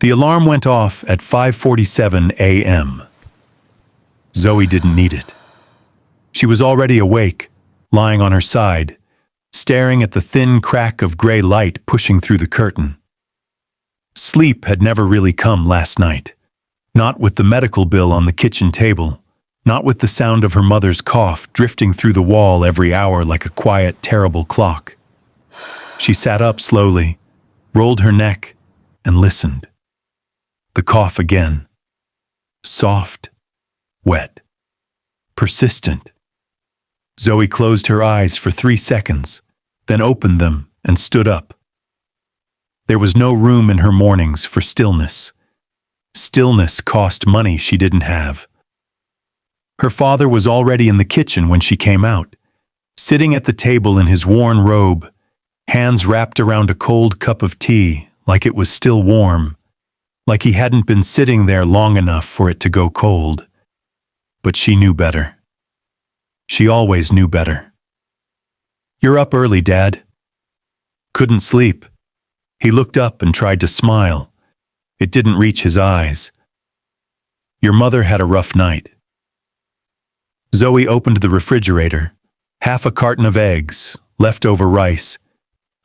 The alarm went off at 5:47 a.m. Zoe didn't need it. She was already awake, lying on her side, staring at the thin crack of gray light pushing through the curtain. Sleep had never really come last night. Not with the medical bill on the kitchen table, not with the sound of her mother's cough drifting through the wall every hour like a quiet, terrible clock. She sat up slowly, rolled her neck, and listened. The cough again. Soft, wet, persistent. Zoe closed her eyes for 3 seconds, then opened them and stood up. There was no room in her mornings for stillness. Stillness cost money she didn't have. Her father was already in the kitchen when she came out, sitting at the table in his worn robe, hands wrapped around a cold cup of tea like it was still warm, like he hadn't been sitting there long enough for it to go cold. But she knew better. She always knew better. "You're up early, Dad." Couldn't sleep. He looked up and tried to smile. It didn't reach his eyes. "Your mother had a rough night." Zoe opened the refrigerator. Half a carton of eggs, leftover rice,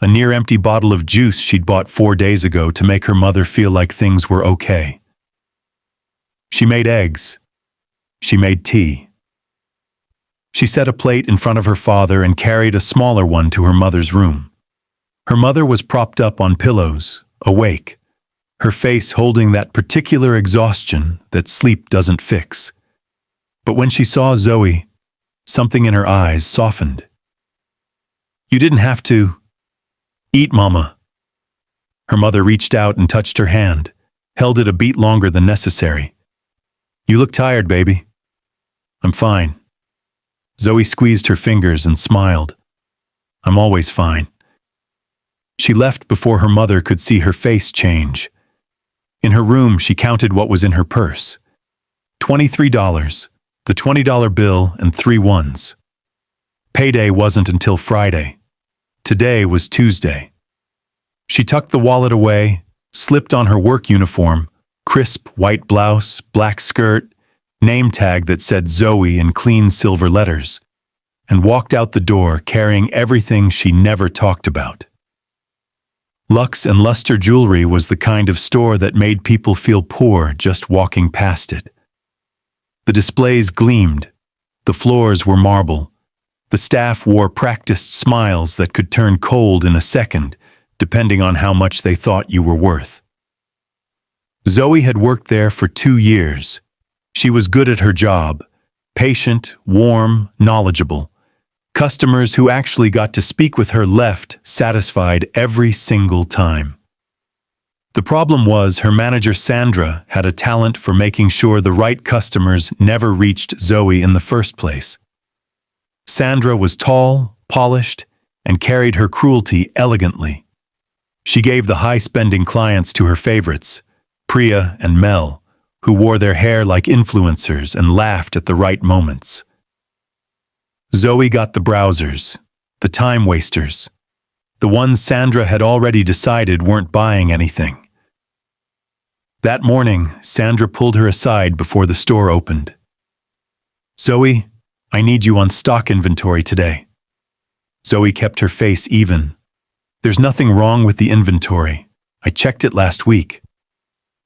a near-empty bottle of juice she'd bought 4 days ago to make her mother feel like things were okay. She made eggs. She made tea. She set a plate in front of her father and carried a smaller one to her mother's room. Her mother was propped up on pillows, awake, her face holding that particular exhaustion that sleep doesn't fix. But when she saw Zoe, something in her eyes softened. "You didn't have to eat, Mama." Her mother reached out and touched her hand, held it a beat longer than necessary. "You look tired, baby." "I'm fine." Zoe squeezed her fingers and smiled. "I'm always fine." She left before her mother could see her face change. In her room, she counted what was in her purse. $23, the $20 bill, and 3 ones. Payday wasn't until Friday. Today was Tuesday. She tucked the wallet away, slipped on her work uniform, crisp white blouse, black skirt, name tag that said Zoe in clean silver letters, and walked out the door carrying everything she never talked about. Lux and Luster Jewelry was the kind of store that made people feel poor just walking past it. The displays gleamed. The floors were marble. The staff wore practiced smiles that could turn cold in a second, depending on how much they thought you were worth. Zoe had worked there for 2 years. She was good at her job, patient, warm, knowledgeable. Customers who actually got to speak with her left satisfied every single time. The problem was her manager Sandra had a talent for making sure the right customers never reached Zoe in the first place. Sandra was tall, polished, and carried her cruelty elegantly. She gave the high-spending clients to her favorites, Priya and Mel, who wore their hair like influencers and laughed at the right moments. Zoe got the browsers, the time wasters, the ones Sandra had already decided weren't buying anything. That morning, Sandra pulled her aside before the store opened. "Zoe, I need you on stock inventory today." Zoe kept her face even. "There's nothing wrong with the inventory. I checked it last week.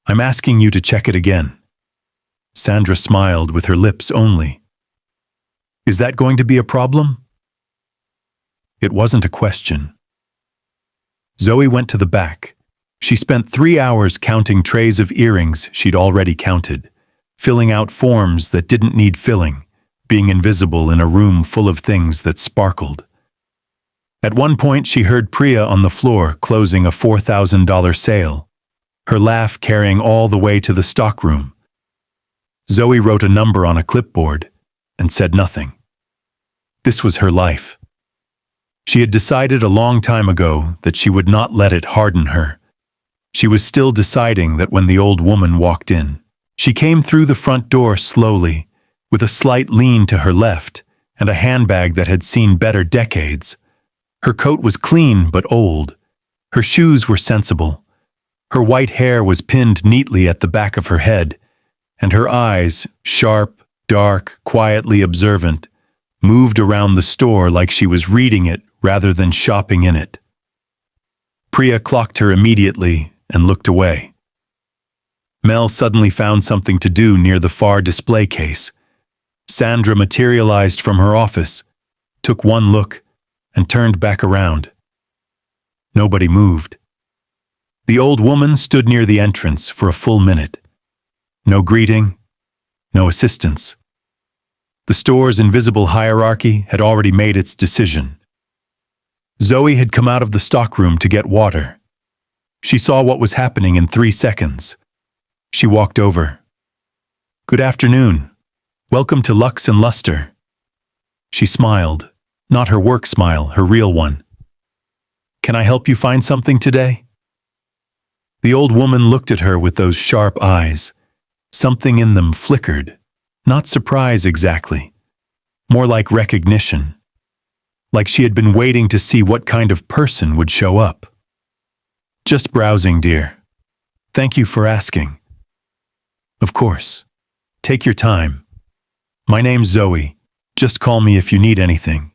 I'm asking you to check it again." Sandra smiled with her lips only. "Is that going to be a problem?" It wasn't a question. Zoe went to the back. She spent 3 hours counting trays of earrings she'd already counted, filling out forms that didn't need filling, being invisible in a room full of things that sparkled. At one point, she heard Priya on the floor closing a $4,000 sale, her laugh carrying all the way to the stockroom. Zoe wrote a number on a clipboard and said nothing. This was her life. She had decided a long time ago that she would not let it harden her. She was still deciding that when the old woman walked in. She came through the front door slowly, with a slight lean to her left and a handbag that had seen better decades. Her coat was clean but old. Her shoes were sensible. Her white hair was pinned neatly at the back of her head, and her eyes, sharp, dark, quietly observant, moved around the store like she was reading it rather than shopping in it. Priya clocked her immediately and looked away. Mel suddenly found something to do near the far display case. Sandra materialized from her office, took one look, and turned back around. Nobody moved. The old woman stood near the entrance for a full minute. No greeting, no assistance. The store's invisible hierarchy had already made its decision. Zoe had come out of the stockroom to get water. She saw what was happening in 3 seconds. She walked over. "Good afternoon. Welcome to Lux and Luster." She smiled, not her work smile, her real one. "Can I help you find something today?" The old woman looked at her with those sharp eyes. Something in them flickered, not surprise exactly, more like recognition, like she had been waiting to see what kind of person would show up. "Just browsing, dear. Thank you for asking." "Of course. Take your time. My name's Zoe. Just call me if you need anything."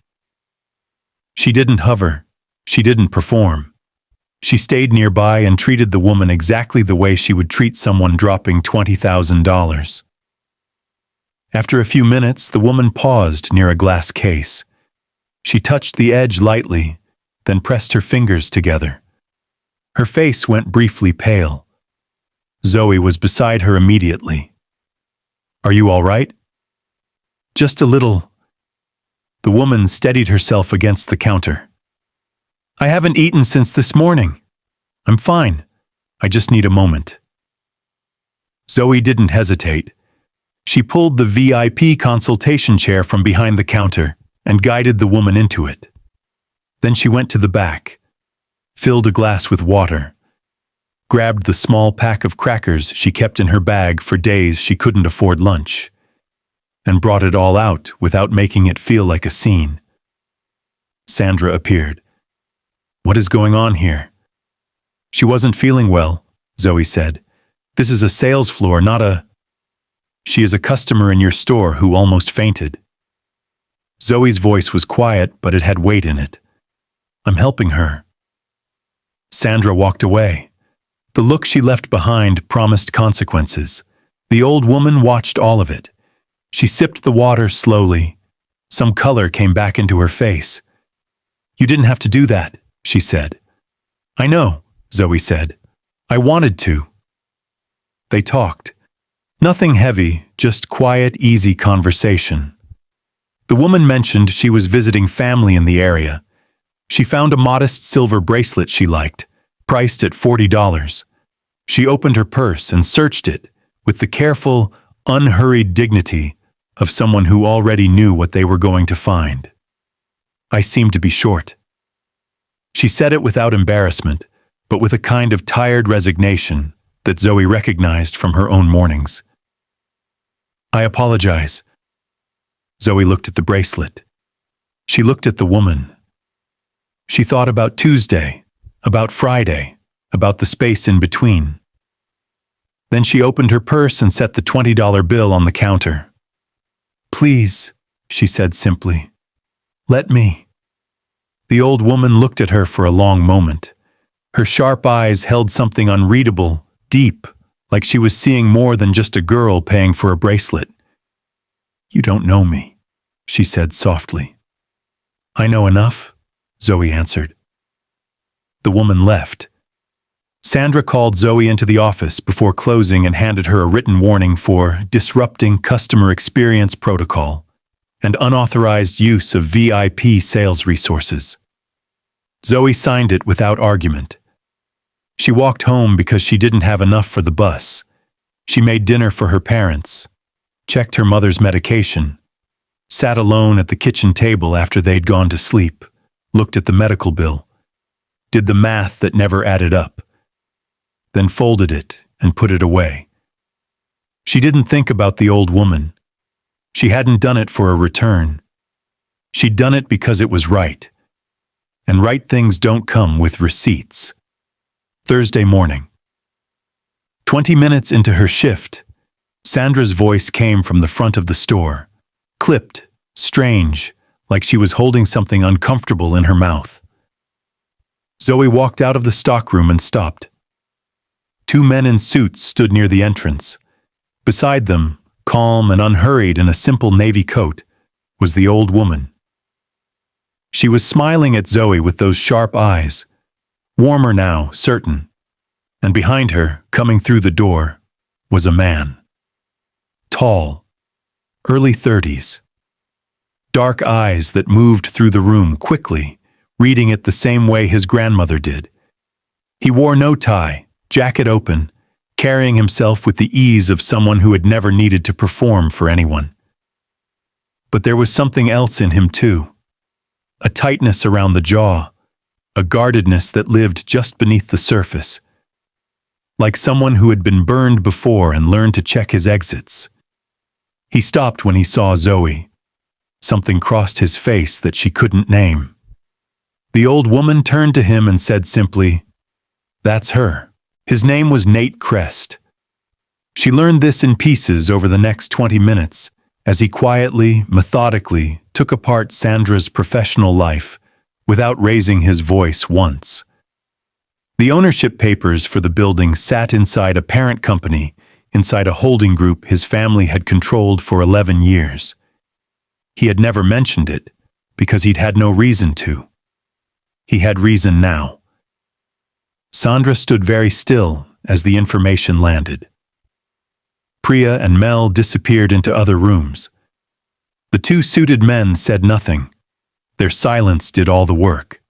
She didn't hover. She didn't perform. She stayed nearby and treated the woman exactly the way she would treat someone dropping $20,000. After a few minutes, the woman paused near a glass case. She touched the edge lightly, then pressed her fingers together. Her face went briefly pale. Zoe was beside her immediately. "Are you all right?" "Just a little." The woman steadied herself against the counter. "I haven't eaten since this morning. I'm fine. I just need a moment." Zoe didn't hesitate. She pulled the VIP consultation chair from behind the counter and guided the woman into it. Then she went to the back, filled a glass with water, grabbed the small pack of crackers she kept in her bag for days she couldn't afford lunch, and brought it all out without making it feel like a scene. Sandra appeared. "What is going on here?" "She wasn't feeling well," Zoe said. "This is a sales floor, not a—" "She is a customer in your store who almost fainted." Zoe's voice was quiet, but it had weight in it. "I'm helping her." Sandra walked away. The look she left behind promised consequences. The old woman watched all of it. She sipped the water slowly. Some color came back into her face. "You didn't have to do that," she said. "I know," Zoe said. "I wanted to." They talked. Nothing heavy, just quiet, easy conversation. The woman mentioned she was visiting family in the area. She found a modest silver bracelet she liked, priced at $40. She opened her purse and searched it with the careful, unhurried dignity of someone who already knew what they were going to find. "I seem to be short." She said it without embarrassment, but with a kind of tired resignation that Zoe recognized from her own mornings. "I apologize." Zoe looked at the bracelet. She looked at the woman. She thought about Tuesday, about Friday, about the space in between. Then she opened her purse and set the $20 bill on the counter. "Please," she said simply, "let me." The old woman looked at her for a long moment. Her sharp eyes held something unreadable, deep, like she was seeing more than just a girl paying for a bracelet. "You don't know me," she said softly. "I know enough," Zoe answered. The woman left. Sandra called Zoe into the office before closing and handed her a written warning for disrupting customer experience protocol and unauthorized use of VIP sales resources. Zoe signed it without argument. She walked home because she didn't have enough for the bus. She made dinner for her parents, checked her mother's medication, sat alone at the kitchen table after they'd gone to sleep, looked at the medical bill, did the math that never added up, then folded it and put it away. She didn't think about the old woman. She hadn't done it for a return. She'd done it because it was right. And right things don't come with receipts. Thursday morning. 20 minutes into her shift, Sandra's voice came from the front of the store, clipped, strange, like she was holding something uncomfortable in her mouth. Zoe walked out of the stockroom and stopped. Two men in suits stood near the entrance. Beside them, calm and unhurried in a simple navy coat, was the old woman. She was smiling at Zoe with those sharp eyes, warmer now, certain, and behind her, coming through the door, was a man. Tall, early 30s. Dark eyes that moved through the room quickly, reading it the same way his grandmother did. He wore no tie, jacket open, carrying himself with the ease of someone who had never needed to perform for anyone. But there was something else in him too. A tightness around the jaw, a guardedness that lived just beneath the surface. Like someone who had been burned before and learned to check his exits. He stopped when he saw Zoe. Something crossed his face that she couldn't name. The old woman turned to him and said simply, "That's her." His name was Nate Crest. She learned this in pieces over the next 20 minutes as he quietly, methodically took apart Sandra's professional life without raising his voice once. The ownership papers for the building sat inside a parent company, inside a holding group his family had controlled for 11 years. He had never mentioned it because he'd had no reason to. He had reason now. Sandra stood very still as the information landed. Priya and Mel disappeared into other rooms. The two suited men said nothing. Their silence did all the work.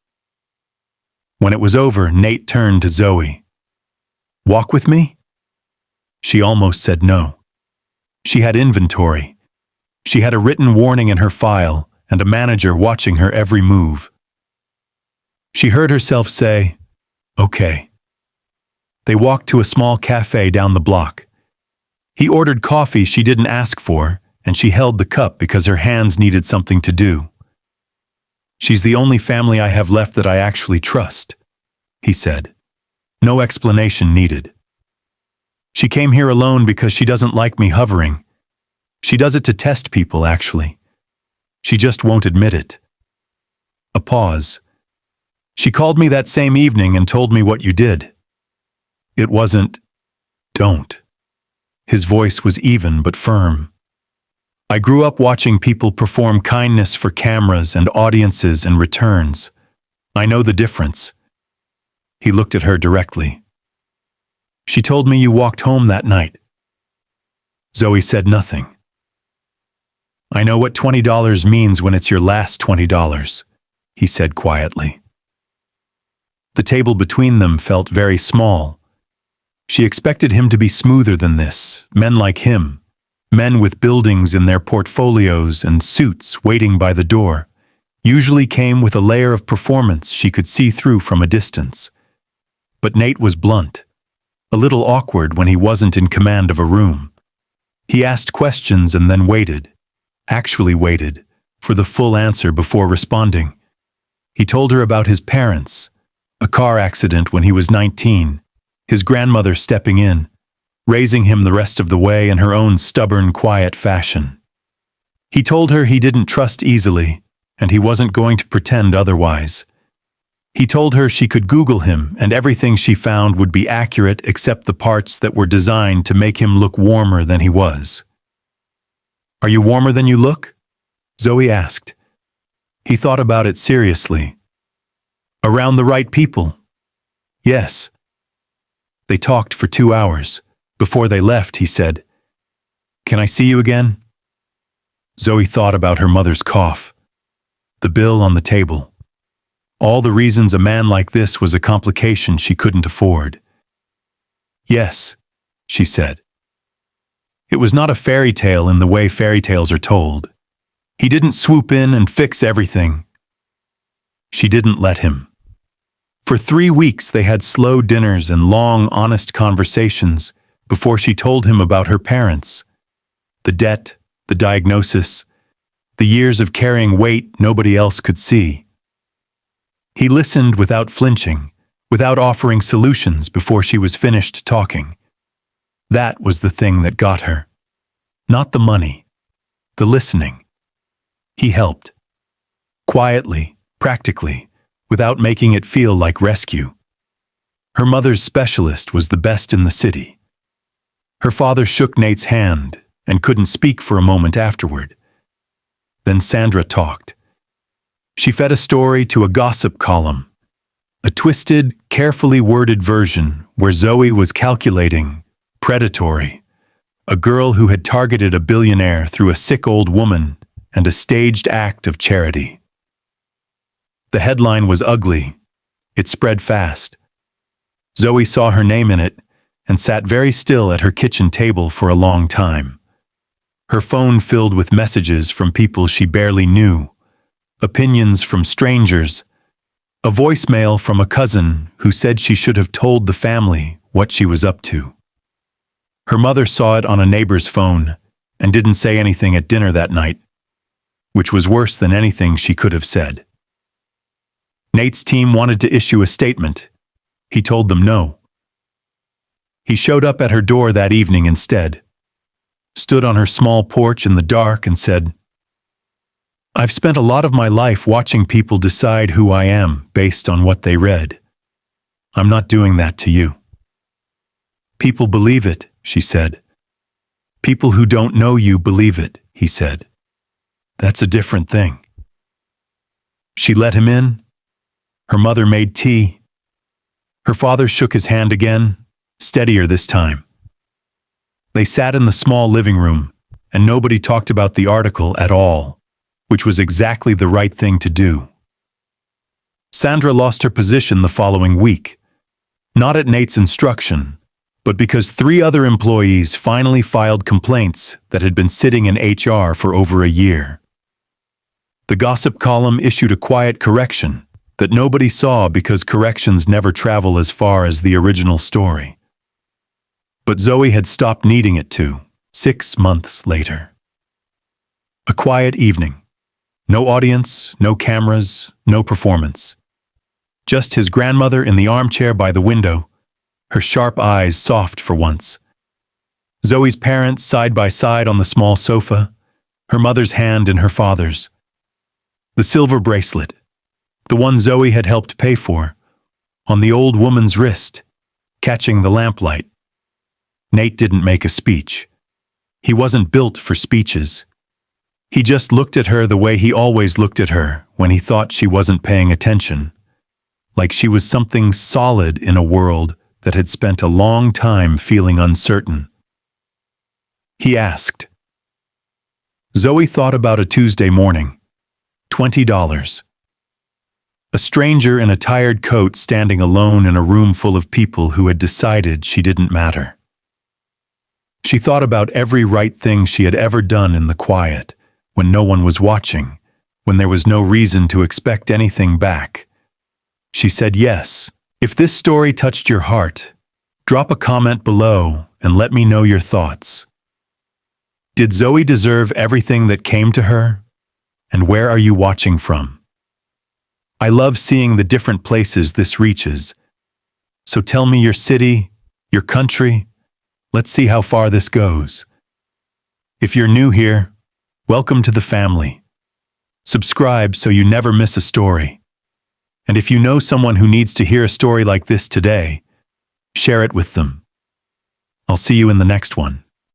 When it was over, Nate turned to Zoe. "Walk with me?" She almost said no. She had inventory. She had a written warning in her file and a manager watching her every move. She heard herself say, "Okay." They walked to a small cafe down the block. He ordered coffee she didn't ask for, and she held the cup because her hands needed something to do. "She's the only family I have left that I actually trust," he said. "No explanation needed. She came here alone because she doesn't like me hovering. She does it to test people, actually. She just won't admit it." A pause. "She called me that same evening and told me what you did. It wasn't, don't." His voice was even but firm. "I grew up watching people perform kindness for cameras and audiences and returns. I know the difference." He looked at her directly. "She told me you walked home that night." Zoe said nothing. "I know what $20 means when it's your last $20, he said quietly. The table between them felt very small. She expected him to be smoother than this, men like him, men with buildings in their portfolios and suits waiting by the door, usually came with a layer of performance she could see through from a distance. But Nate was blunt, a little awkward when he wasn't in command of a room. He asked questions and then waited, actually waited, for the full answer before responding. He told her about his parents, a car accident when he was 19, his grandmother stepping in, raising him the rest of the way in her own stubborn, quiet fashion. He told her he didn't trust easily, and he wasn't going to pretend otherwise. He told her she could Google him and everything she found would be accurate except the parts that were designed to make him look warmer than he was. "Are you warmer than you look?" Zoe asked. He thought about it seriously. "Around the right people?" "Yes." They talked for 2 hours. Before they left, he said, "Can I see you again?" Zoe thought about her mother's cough, the bill on the table, all the reasons a man like this was a complication she couldn't afford. "Yes," she said. It was not a fairy tale in the way fairy tales are told. He didn't swoop in and fix everything. She didn't let him. For 3 weeks they had slow dinners and long, honest conversations before she told him about her parents. The debt, the diagnosis, the years of carrying weight nobody else could see. He listened without flinching, without offering solutions before she was finished talking. That was the thing that got her. Not the money, the listening. He helped. Quietly, practically, without making it feel like rescue. Her mother's specialist was the best in the city. Her father shook Nate's hand and couldn't speak for a moment afterward. Then Sandra talked. She fed a story to a gossip column, a twisted, carefully worded version where Zoe was calculating, predatory, a girl who had targeted a billionaire through a sick old woman and a staged act of charity. The headline was ugly. It spread fast. Zoe saw her name in it and sat very still at her kitchen table for a long time. Her phone filled with messages from people she barely knew, opinions from strangers, a voicemail from a cousin who said she should have told the family what she was up to. Her mother saw it on a neighbor's phone and didn't say anything at dinner that night, which was worse than anything she could have said. Nate's team wanted to issue a statement. He told them no. He showed up at her door that evening instead, stood on her small porch in the dark and said, "I've spent a lot of my life watching people decide who I am based on what they read. I'm not doing that to you." "People believe it," she said. "People who don't know you believe it," he said. "That's a different thing." She let him in. Her mother made tea. Her father shook his hand again, steadier this time. They sat in the small living room, and nobody talked about the article at all, which was exactly the right thing to do. Sandra lost her position the following week, not at Nate's instruction, but because 3 other employees finally filed complaints that had been sitting in HR for over a year. The gossip column issued a quiet correction that nobody saw because corrections never travel as far as the original story. But Zoe had stopped needing it to, 6 months later. A quiet evening. No audience, no cameras, no performance. Just his grandmother in the armchair by the window, her sharp eyes soft for once. Zoe's parents side by side on the small sofa, her mother's hand in her father's. The silver bracelet, the one Zoe had helped pay for, on the old woman's wrist, catching the lamplight. Nate didn't make a speech. He wasn't built for speeches. He just looked at her the way he always looked at her when he thought she wasn't paying attention, like she was something solid in a world that had spent a long time feeling uncertain. He asked. Zoe thought about a Tuesday morning. $20. A stranger in a tired coat standing alone in a room full of people who had decided she didn't matter. She thought about every right thing she had ever done in the quiet, when no one was watching, when there was no reason to expect anything back. She said yes. If this story touched your heart, drop a comment below and let me know your thoughts. Did Zoe deserve everything that came to her? And where are you watching from? I love seeing the different places this reaches. So tell me your city, your country. Let's see how far this goes. If you're new here, welcome to the family. Subscribe so you never miss a story. And if you know someone who needs to hear a story like this today, share it with them. I'll see you in the next one.